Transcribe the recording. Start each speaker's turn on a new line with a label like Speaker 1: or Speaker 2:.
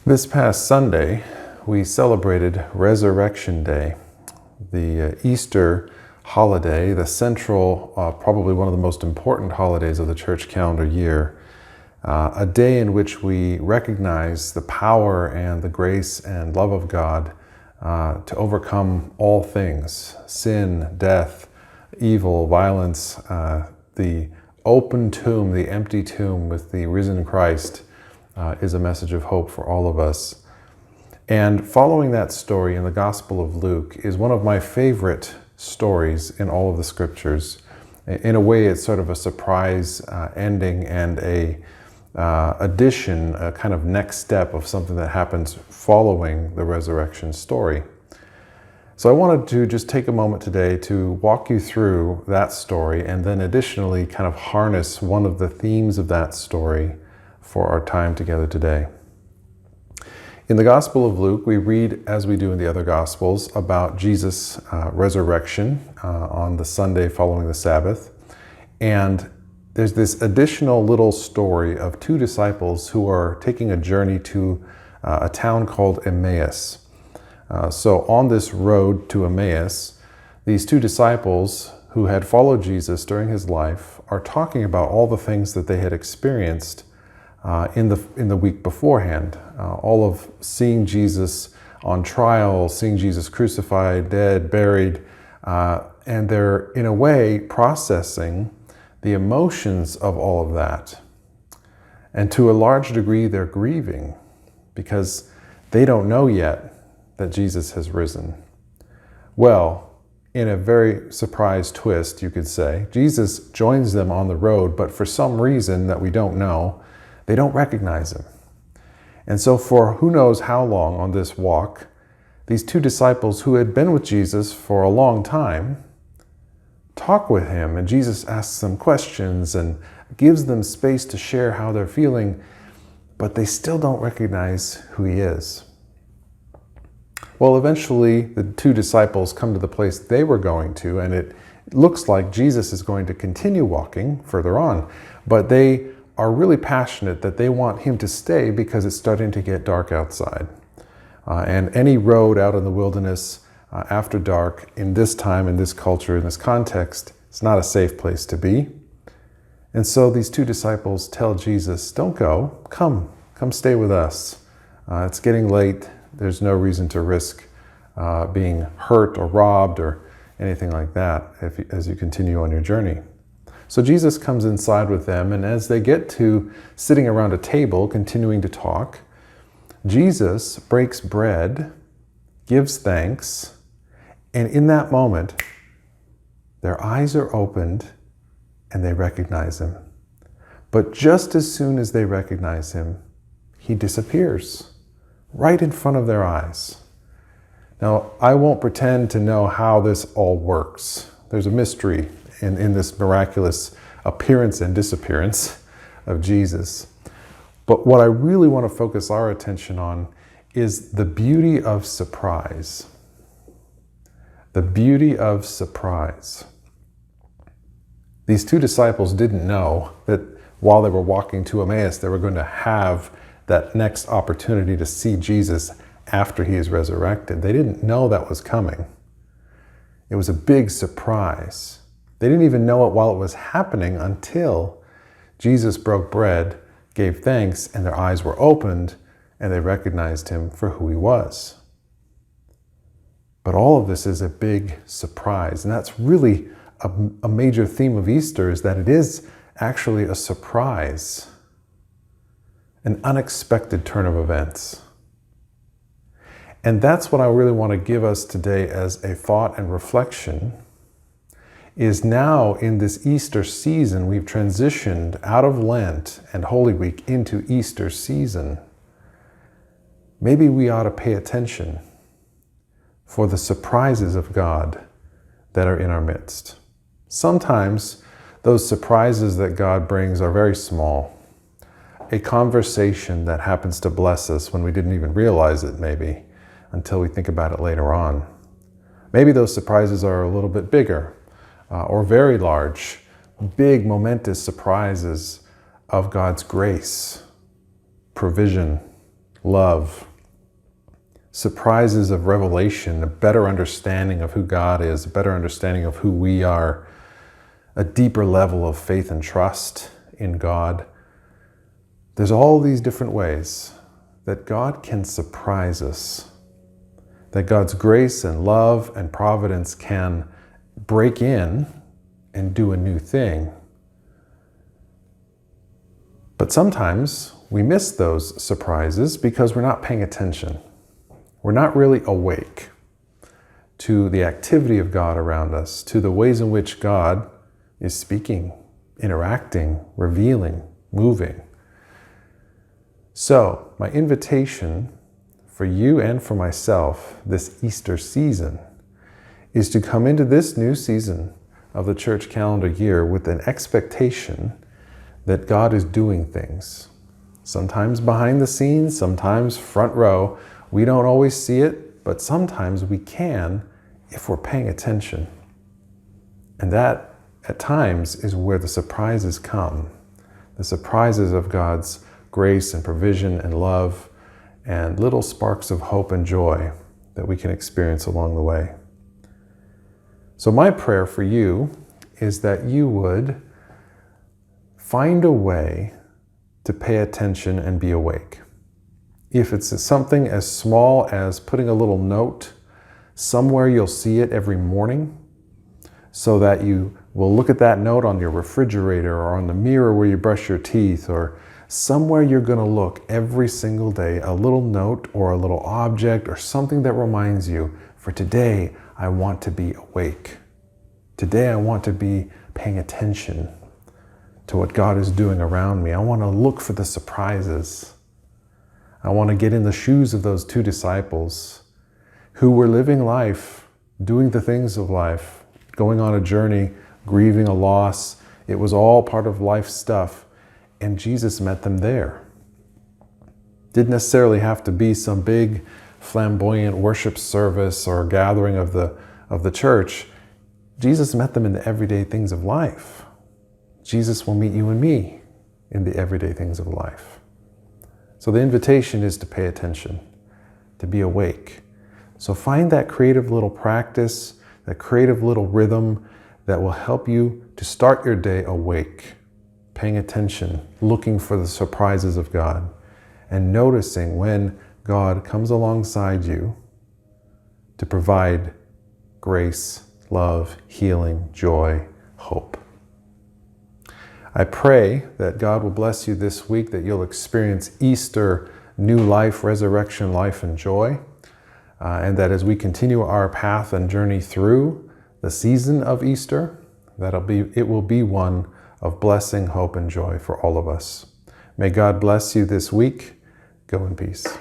Speaker 1: This past Sunday, we celebrated Resurrection Day, the Easter holiday, the central, probably one of the most important holidays of the church calendar year, a day in which we recognize the power and the grace and love of God to overcome all things, sin, death, evil, violence, the open tomb, the empty tomb with the risen Christ is a message of hope for all of us. And following that story in the Gospel of Luke is one of my favorite stories in all of the scriptures. In a way, it's sort of a surprise ending and a addition, a kind of next step of something that happens following the resurrection story. So I wanted to just take a moment today to walk you through that story and then additionally kind of harness one of the themes of that story for our time together today. In the Gospel of Luke, we read, as we do in the other Gospels, about Jesus' resurrection on the Sunday following the Sabbath. And there's this additional little story of two disciples who are taking a journey to a town called Emmaus. So on this road to Emmaus, these two disciples who had followed Jesus during his life are talking about all the things that they had experienced in the week beforehand, all of seeing Jesus on trial, seeing Jesus crucified, dead, buried, and they're in a way processing the emotions of all of that. And to a large degree, they're grieving because they don't know yet that Jesus has risen. Well, in a very surprise twist, you could say, Jesus joins them on the road, but for some reason that we don't know, they don't recognize him. And so for who knows how long on this walk, these two disciples who had been with Jesus for a long time talk with him, and Jesus asks them questions and gives them space to share how they're feeling, but they still don't recognize who he is. Well, eventually the two disciples come to the place they were going to, and it looks like Jesus is going to continue walking further on, but they are really passionate that they want him to stay because it's starting to get dark outside. And any road out in the wilderness after dark in this time, in this culture, in this context, it's not a safe place to be. And so these two disciples tell Jesus, don't go, come stay with us. It's getting late. There's no reason to risk being hurt or robbed or anything like that as you continue on your journey. So Jesus comes inside with them, and as they get to sitting around a table, continuing to talk, Jesus breaks bread, gives thanks, and in that moment, their eyes are opened and they recognize him. But just as soon as they recognize him, he disappears right in front of their eyes. Now, I won't pretend to know how this all works. There's a mystery in this miraculous appearance and disappearance of Jesus. But what I really want to focus our attention on is the beauty of surprise. The beauty of surprise. These two disciples didn't know that while they were walking to Emmaus, they were going to have that next opportunity to see Jesus after he is resurrected. They didn't know that was coming. It was a big surprise. They didn't even know it while it was happening until Jesus broke bread, gave thanks, and their eyes were opened, and they recognized him for who he was. But all of this is a big surprise, and that's really a major theme of Easter, is that it is actually a surprise, an unexpected turn of events. And that's what I really want to give us today as a thought and reflection, is now in this Easter season, we've transitioned out of Lent and Holy Week into Easter season. Maybe we ought to pay attention for the surprises of God that are in our midst. Sometimes those surprises that God brings are very small. A conversation that happens to bless us when we didn't even realize it, maybe, until we think about it later on. Maybe those surprises are a little bit bigger. Or very large, big, momentous surprises of God's grace, provision, love, surprises of revelation, a better understanding of who God is, a better understanding of who we are, a deeper level of faith and trust in God. There's all these different ways that God can surprise us, that God's grace and love and providence can break in and do a new thing. But sometimes we miss those surprises because we're not paying attention. We're not really awake to the activity of God around us, to the ways in which God is speaking, interacting, revealing, moving. So, my invitation for you and for myself this Easter season is to come into this new season of the church calendar year with an expectation that God is doing things. Sometimes behind the scenes, sometimes front row. We don't always see it, but sometimes we can if we're paying attention. And that, at times, is where the surprises come. The surprises of God's grace and provision and love and little sparks of hope and joy that we can experience along the way. So my prayer for you is that you would find a way to pay attention and be awake. If it's something as small as putting a little note somewhere, you'll see it every morning, so that you will look at that note on your refrigerator or on the mirror where you brush your teeth, or somewhere you're going to look every single day, a little note or a little object or something that reminds you, for today I want to be awake. Today I want to be paying attention to what God is doing around me. I want to look for the surprises. I want to get in the shoes of those two disciples who were living life, doing the things of life, going on a journey, grieving a loss. It was all part of life stuff. And Jesus met them there. Didn't necessarily have to be some big flamboyant worship service or gathering of the church. Jesus met them in the everyday things of life. Jesus will meet you and me in the everyday things of life. So the invitation is to pay attention, to be awake. So find that creative little practice, that creative little rhythm that will help you to start your day awake, paying attention, looking for the surprises of God, and noticing when God comes alongside you to provide grace, love, healing, joy, hope. I pray that God will bless you this week, that you'll experience Easter, new life, resurrection, life, and joy, and that as we continue our path and journey through the season of Easter, it will be one of blessing, hope, and joy for all of us. May God bless you this week. Go in peace.